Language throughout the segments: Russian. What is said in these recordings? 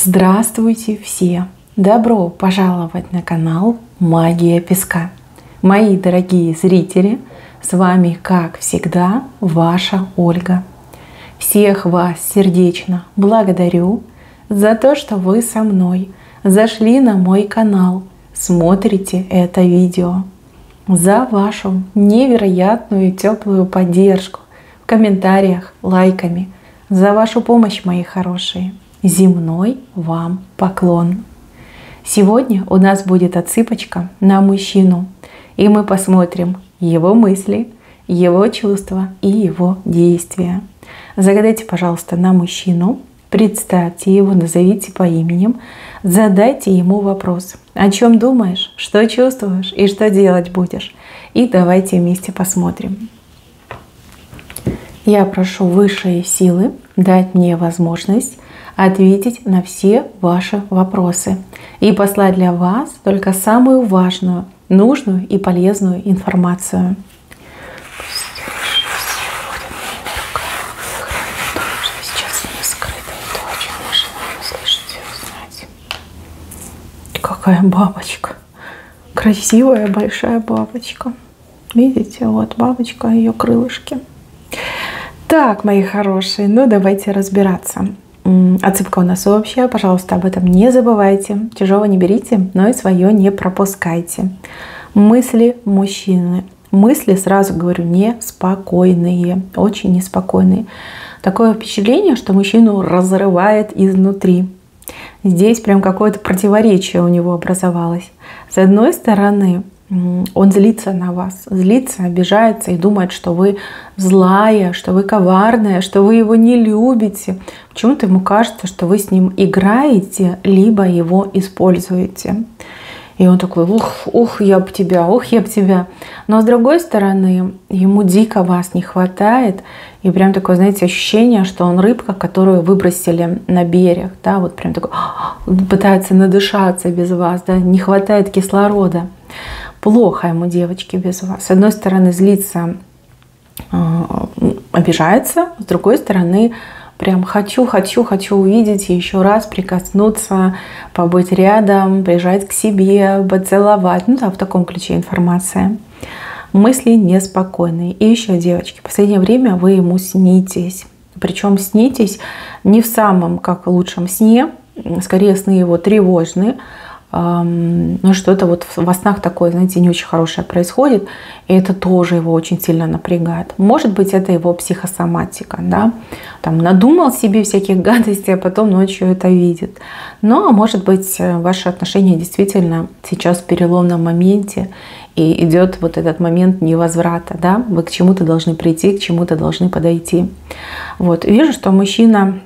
Здравствуйте все! Добро пожаловать на канал Магия Песка. Мои дорогие зрители, с вами, как всегда, ваша Ольга. Всех вас сердечно благодарю за то, что вы со мной зашли на мой канал, смотрите это видео, за вашу невероятную теплую поддержку в комментариях, лайками, за вашу помощь, мои хорошие. Земной вам поклон. Сегодня у нас будет отсыпочка на мужчину, и мы посмотрим его мысли, его чувства и его действия. Загадайте, пожалуйста, на мужчину, представьте его, назовите по именем, задайте ему вопрос: о чем думаешь, что чувствуешь и что делать будешь. И давайте вместе посмотрим. Я прошу высшие силы дать мне возможность ответить на все ваши вопросы и послать для вас только самую важную, нужную и полезную информацию. Какая бабочка! Красивая большая бабочка. Видите, вот бабочка, ее крылышки. Так, мои хорошие, ну давайте разбираться. Отсыпка у нас общая, пожалуйста, об этом не забывайте. Чужого не берите, но и свое не пропускайте. Мысли мужчины. Мысли, сразу говорю, неспокойные, очень неспокойные. Такое впечатление, что мужчину разрывает изнутри. Здесь прям какое-то противоречие у него образовалось. С одной стороны, он злится на вас, злится, обижается и думает, что вы злая, что вы коварная, что вы его не любите. Почему-то ему кажется, что вы с ним играете, либо его используете. И он такой: ух, я б тебя, ух, я б тебя. Но с другой стороны, ему дико вас не хватает. И прям такое, знаете, ощущение, что он рыбка, которую выбросили на берег. Да, вот прям такой, пытается надышаться без вас, да, не хватает кислорода. Плохо ему, девочки, без вас. С одной стороны, злится, обижается, с другой стороны, прям хочу увидеть, еще раз прикоснуться, побыть рядом, прижать к себе, поцеловать. Ну да, в таком ключе информация. Мысли неспокойные. И еще, девочки, в последнее время вы ему снитесь. Причем снитесь не в самом как лучшем сне, скорее сны его тревожные. Ну, что-то вот во снах такое, знаете, не очень хорошее происходит, и это тоже его очень сильно напрягает. Может быть, это его психосоматика, да, там надумал себе всяких гадостей, а потом ночью это видит. Но, может быть, ваши отношения действительно сейчас в переломном моменте, и идет вот этот момент невозврата, да, вы к чему-то должны прийти, к чему-то должны подойти. Вот, вижу, что мужчина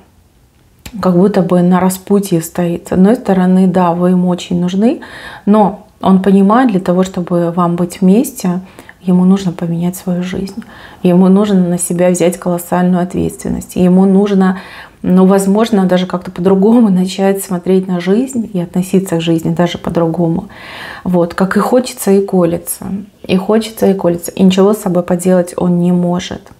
как будто бы на распутье стоит. С одной стороны, да, вы ему очень нужны, но он понимает, для того, чтобы вам быть вместе, ему нужно поменять свою жизнь. Ему нужно на себя взять колоссальную ответственность. Ему нужно, ну, возможно, даже как-то по-другому начать смотреть на жизнь и относиться к жизни даже по-другому. Вот, как и хочется, и колется. И хочется, и колется. И ничего с собой поделать он не может.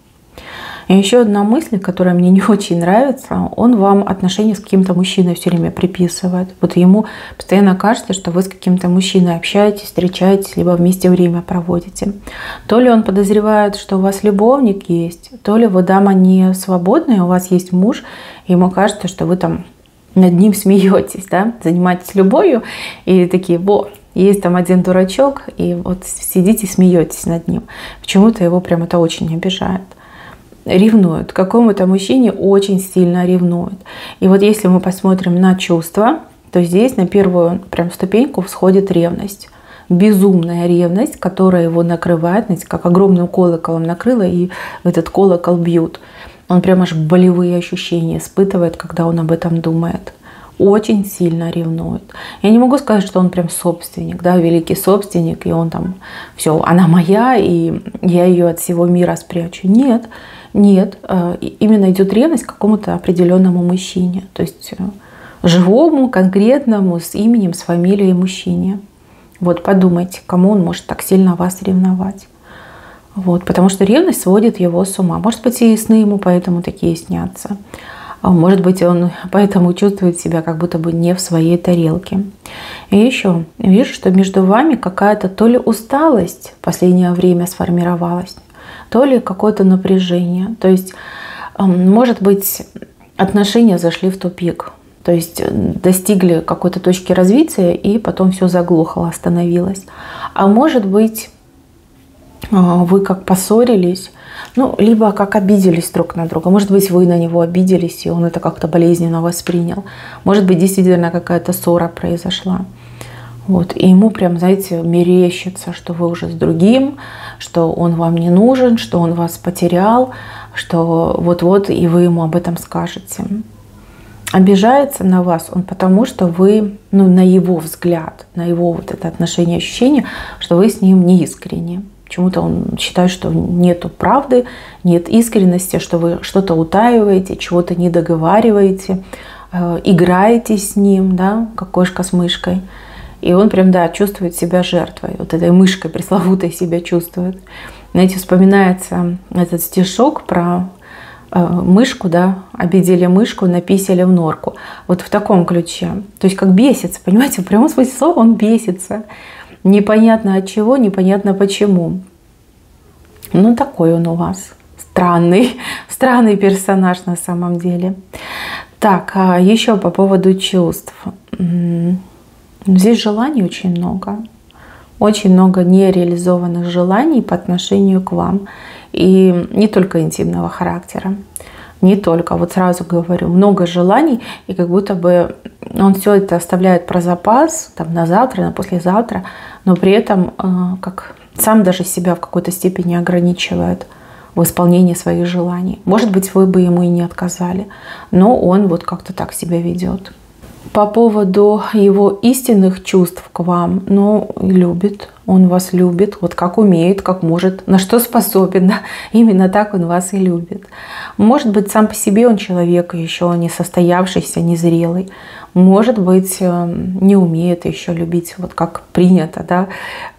И еще одна мысль, которая мне не очень нравится: он вам отношения с каким-то мужчиной все время приписывает. Вот ему постоянно кажется, что вы с каким-то мужчиной общаетесь, встречаетесь, либо вместе время проводите. То ли он подозревает, что у вас любовник есть, то ли вы дама не свободная, у вас есть муж, и ему кажется, что вы там над ним смеетесь, да, занимаетесь любовью, и такие: во, есть там один дурачок, и вот сидите, смеетесь над ним. Почему-то его прям это очень обижает. Ревнует. К какому-то мужчине очень сильно ревнует. И вот если мы посмотрим на чувства, то здесь на первую прям ступеньку всходит ревность. Безумная ревность, которая его накрывает, знаете, как огромным колоколом накрыла, и этот колокол бьют. Он прям аж болевые ощущения испытывает, когда он об этом думает. Очень сильно ревнует. Я не могу сказать, что он прям собственник, да, великий собственник, и он там: все, она моя, и я ее от всего мира спрячу. Нет, нет, именно идет ревность к какому-то определенному мужчине, то есть живому, конкретному, с именем, с фамилией мужчине. Вот подумайте, кому он может так сильно вас ревновать. Вот, потому что ревность сводит его с ума. Может быть, и сны ему поэтому такие снятся. Может быть, он поэтому чувствует себя как будто бы не в своей тарелке. И еще вижу, что между вами какая-то то ли усталость в последнее время сформировалась, то ли какое-то напряжение. То есть, может быть, отношения зашли в тупик. То есть достигли какой-то точки развития, и потом все заглохло, остановилось. А может быть, вы как поссорились, ну, либо как обиделись друг на друга. Может быть, вы на него обиделись, и он это как-то болезненно воспринял. Может быть, действительно какая-то ссора произошла. Вот. И ему прям, знаете, мерещится, что вы уже с другим, что он вам не нужен, что он вас потерял, что вот-вот и вы ему об этом скажете. Обижается на вас он потому, что вы, ну, на его взгляд, на его вот это отношение, ощущение, что вы с ним не искренне. Почему-то он считает, что нету правды, нет искренности, что вы что-то утаиваете, чего-то не договариваете, играете с ним, да, как кошка с мышкой. И он прям, да, чувствует себя жертвой, вот этой мышкой пресловутой себя чувствует. Знаете, вспоминается этот стишок про мышку, да, обидели мышку, написали в норку. Вот в таком ключе. То есть как бесится, понимаете, в прямом смысле слова он бесится. Непонятно от чего, непонятно почему. Ну, такой он у вас. Странный. Странный персонаж на самом деле. Так, а еще по поводу чувств. Здесь желаний очень много. Очень много нереализованных желаний по отношению к вам. И не только интимного характера. Не только, вот сразу говорю, много желаний, и как будто бы он все это оставляет про запас, там, на завтра, на послезавтра, но при этом как сам даже себя в какой-то степени ограничивает в исполнении своих желаний. Может быть, вы бы ему и не отказали, но он вот как-то так себя ведет. По поводу его истинных чувств к вам, ну, любит, он вас любит, вот как умеет, как может, на что способен, да? Именно так он вас и любит. Может быть, сам по себе он человек еще не состоявшийся, незрелый. Может быть, не умеет еще любить, вот как принято, да?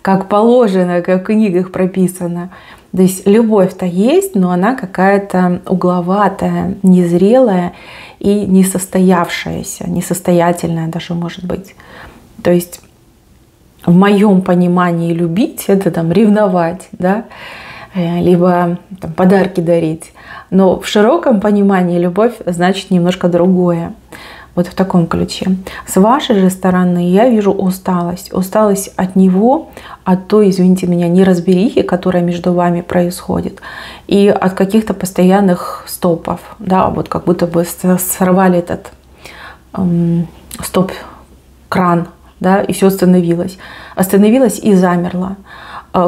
Как положено, как в книгах прописано. То есть любовь-то есть, но она какая-то угловатая, незрелая и несостоявшаяся, несостоятельная даже может быть. То есть в моем понимании любить — это там ревновать, да? Либо там подарки дарить. Но в широком понимании любовь значит немножко другое. Вот в таком ключе. С вашей же стороны я вижу усталость. Усталость от него, от той, извините меня, неразберихи, которая между вами происходит. И от каких-то постоянных стопов. Да, вот как будто бы сорвали этот стоп-кран, да, и все остановилось. Остановилось и замерло.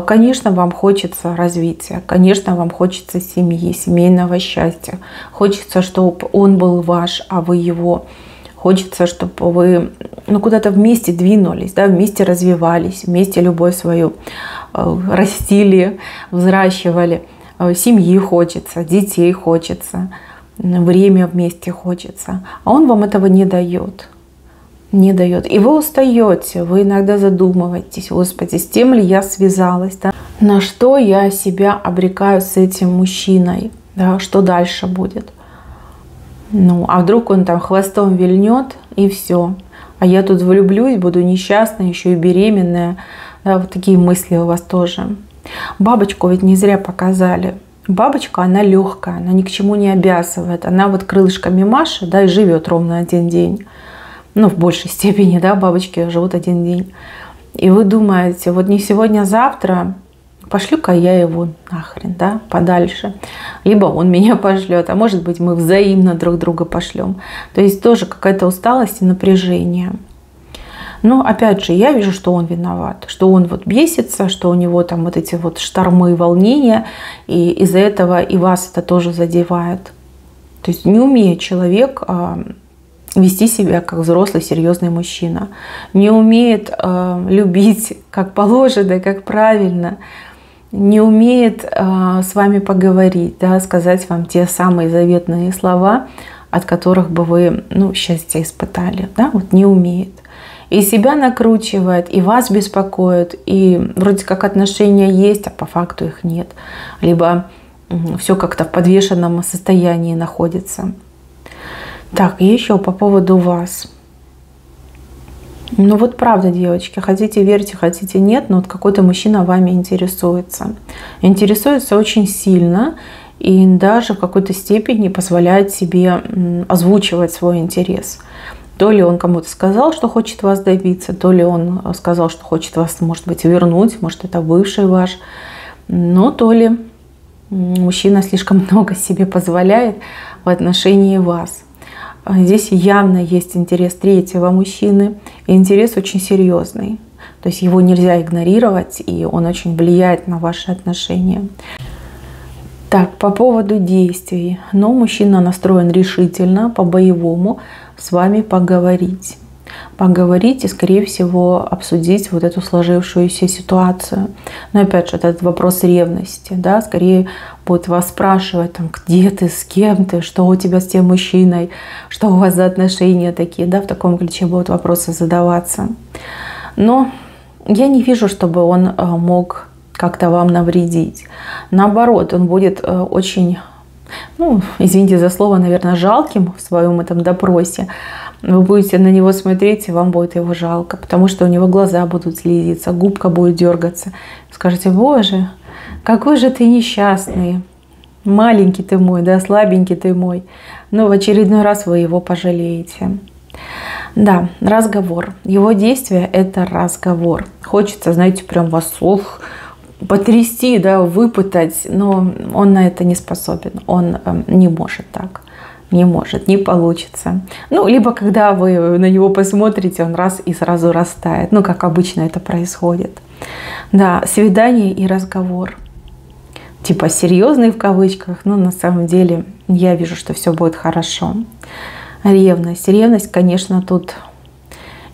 Конечно, вам хочется развития, конечно, вам хочется семьи, семейного счастья. Хочется, чтобы он был ваш, а вы его. Хочется, чтобы вы куда-то вместе двинулись, да, вместе развивались, вместе любовь свою растили, взращивали. Семьи хочется, детей хочется, время вместе хочется. А он вам этого не дает. Не дает. И вы устаете, вы иногда задумываетесь: Господи, с тем ли я связалась? Да? На что я себя обрекаю с этим мужчиной? Да? Что дальше будет? Ну, а вдруг он там хвостом вильнет и все. А я тут влюблюсь, буду несчастная, еще и беременная. Да, вот такие мысли у вас тоже. Бабочку ведь не зря показали. Бабочка, она легкая, она ни к чему не обязывает. Она вот крылышками машет, да, и живет ровно один день. Ну, в большей степени, да, бабочки живут один день. И вы думаете, вот не сегодня, а завтра пошлю-ка я его нахрен, да, подальше. Либо он меня пошлет, а может быть, мы взаимно друг друга пошлем. То есть тоже какая-то усталость и напряжение. Но опять же, я вижу, что он виноват, что он вот бесится, что у него там вот эти вот штормы, волнения, и из-за этого и вас это тоже задевает. То есть не умеет человек вести себя как взрослый, серьезный мужчина. Не умеет любить как положено, как правильно. Не умеет с вами поговорить, да, сказать вам те самые заветные слова, от которых бы вы, ну, счастье испытали. Да? Вот не умеет. И себя накручивает, и вас беспокоит, и вроде как отношения есть, а по факту их нет. Либо все как-то в подвешенном состоянии находится. Так, и еще по поводу вас. Ну вот правда, девочки, хотите верьте, хотите нет, но вот какой-то мужчина вами интересуется. Интересуется очень сильно и даже в какой-то степени позволяет себе озвучивать свой интерес. То ли он кому-то сказал, что хочет вас добиться, то ли он сказал, что хочет вас, может быть, вернуть, может, это бывший ваш, но то ли мужчина слишком много себе позволяет в отношении вас. Здесь явно есть интерес третьего мужчины, и интерес очень серьезный. То есть его нельзя игнорировать, и он очень влияет на ваши отношения. Так, по поводу действий. Но мужчина настроен решительно, по-боевому с вами поговорить. Поговорить и, скорее всего, обсудить вот эту сложившуюся ситуацию. Но опять же, этот вопрос ревности, да, скорее будет вас спрашивать, там, где ты, с кем ты, что у тебя с тем мужчиной, что у вас за отношения такие, да, в таком ключе будут вопросы задаваться. Но я не вижу, чтобы он мог как-то вам навредить. Наоборот, он будет очень, ну, извините за слово, наверное, жалким в своем этом допросе. Вы будете на него смотреть, и вам будет его жалко, потому что у него глаза будут слезиться, губка будет дергаться. Скажете: боже, какой же ты несчастный, маленький ты мой, да, слабенький ты мой. Но в очередной раз вы его пожалеете. Да, разговор. Его действие – это разговор. Хочется, знаете, прям вас потрясти, да, выпытать, но он на это не способен, он не может так. Не может, не получится. Ну, либо когда вы на него посмотрите, он раз и сразу растает. Ну, как обычно это происходит. Да, свидание и разговор. Типа серьезный в кавычках, но на самом деле я вижу, что все будет хорошо. Ревность. Ревность, конечно, тут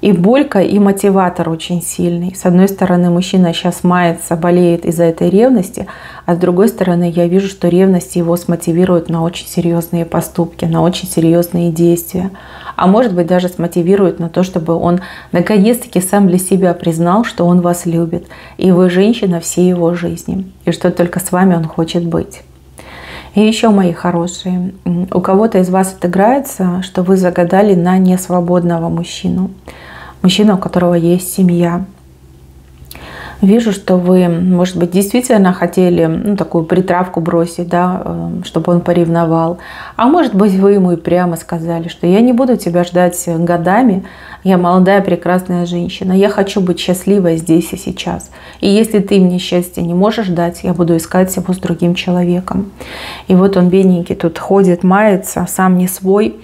и болька, и мотиватор очень сильный. С одной стороны, мужчина сейчас мается, болеет из-за этой ревности, а с другой стороны, я вижу, что ревность его смотивирует на очень серьезные поступки, на очень серьезные действия. А может быть, даже смотивирует на то, чтобы он наконец-таки сам для себя признал, что он вас любит, и вы женщина всей его жизни, и что только с вами он хочет быть. И еще, мои хорошие, у кого-то из вас отыграется, что вы загадали на несвободного мужчину. Мужчина, у которого есть семья. Вижу, что вы, может быть, действительно хотели такую притравку бросить, да, чтобы он поревновал. А может быть, вы ему и прямо сказали, что я не буду тебя ждать годами, я молодая прекрасная женщина, я хочу быть счастливой здесь и сейчас. И если ты мне счастья не можешь дать, я буду искать его с другим человеком. И вот он, бедненький, тут ходит, мается, сам не свой,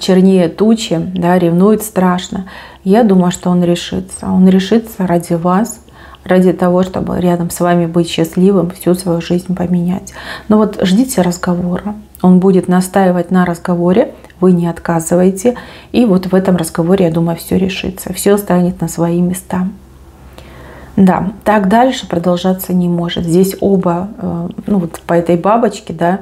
чернее тучи, да, ревнует страшно. Я думаю, что он решится. Он решится ради вас, ради того, чтобы рядом с вами быть счастливым, всю свою жизнь поменять. Но вот ждите разговора. Он будет настаивать на разговоре, вы не отказываете. И вот в этом разговоре, я думаю, все решится. Все станет на свои места. Да, так дальше продолжаться не может. Здесь оба, ну вот по этой бабочке, да,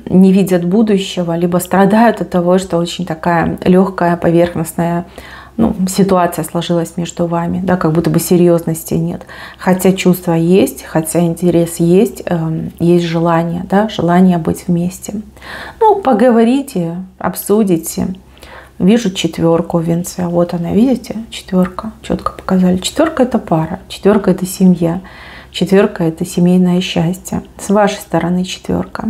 не видят будущего, либо страдают от того, что очень такая легкая, поверхностная ситуация сложилась между вами, да, как будто бы серьезности нет. Хотя чувства есть, хотя интерес есть, есть желание, да, желание быть вместе. Ну, поговорите, обсудите. Вижу четверку в венце. Вот она, видите? Четверка. Четко показали. Четверка – это пара, четверка – это семья, четверка – это семейное счастье. С вашей стороны четверка.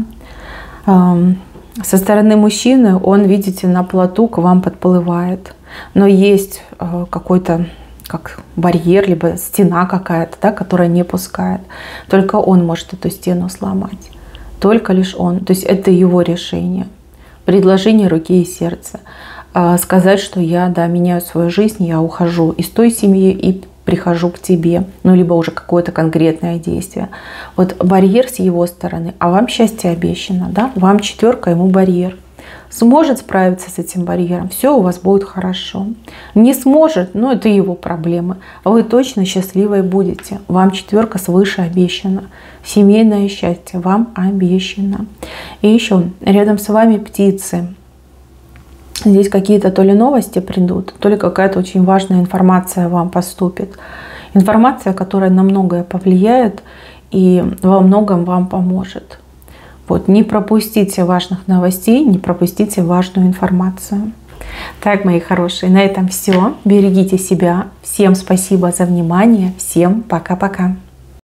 Со стороны мужчины он, видите, на плоту к вам подплывает. Но есть какой-то как барьер, либо стена какая-то, да, которая не пускает. Только он может эту стену сломать. Только лишь он. То есть это его решение. Предложение руки и сердца. Сказать, что я, да, меняю свою жизнь, я ухожу из той семьи и прихожу к тебе, ну, либо уже какое-то конкретное действие. Вот барьер с его стороны, а вам счастье обещано, да, вам четверка, ему барьер. Сможет справиться с этим барьером, все у вас будет хорошо. Не сможет, ну, это его проблемы. Вы точно счастливой будете. Вам четверка свыше обещана. Семейное счастье вам обещано. И еще рядом с вами птицы. Здесь какие-то то ли новости придут, то ли какая-то очень важная информация вам поступит. Информация, которая на многое повлияет и во многом вам поможет. Вот, не пропустите важных новостей, не пропустите важную информацию. Так, мои хорошие, на этом все. Берегите себя. Всем спасибо за внимание. Всем пока-пока.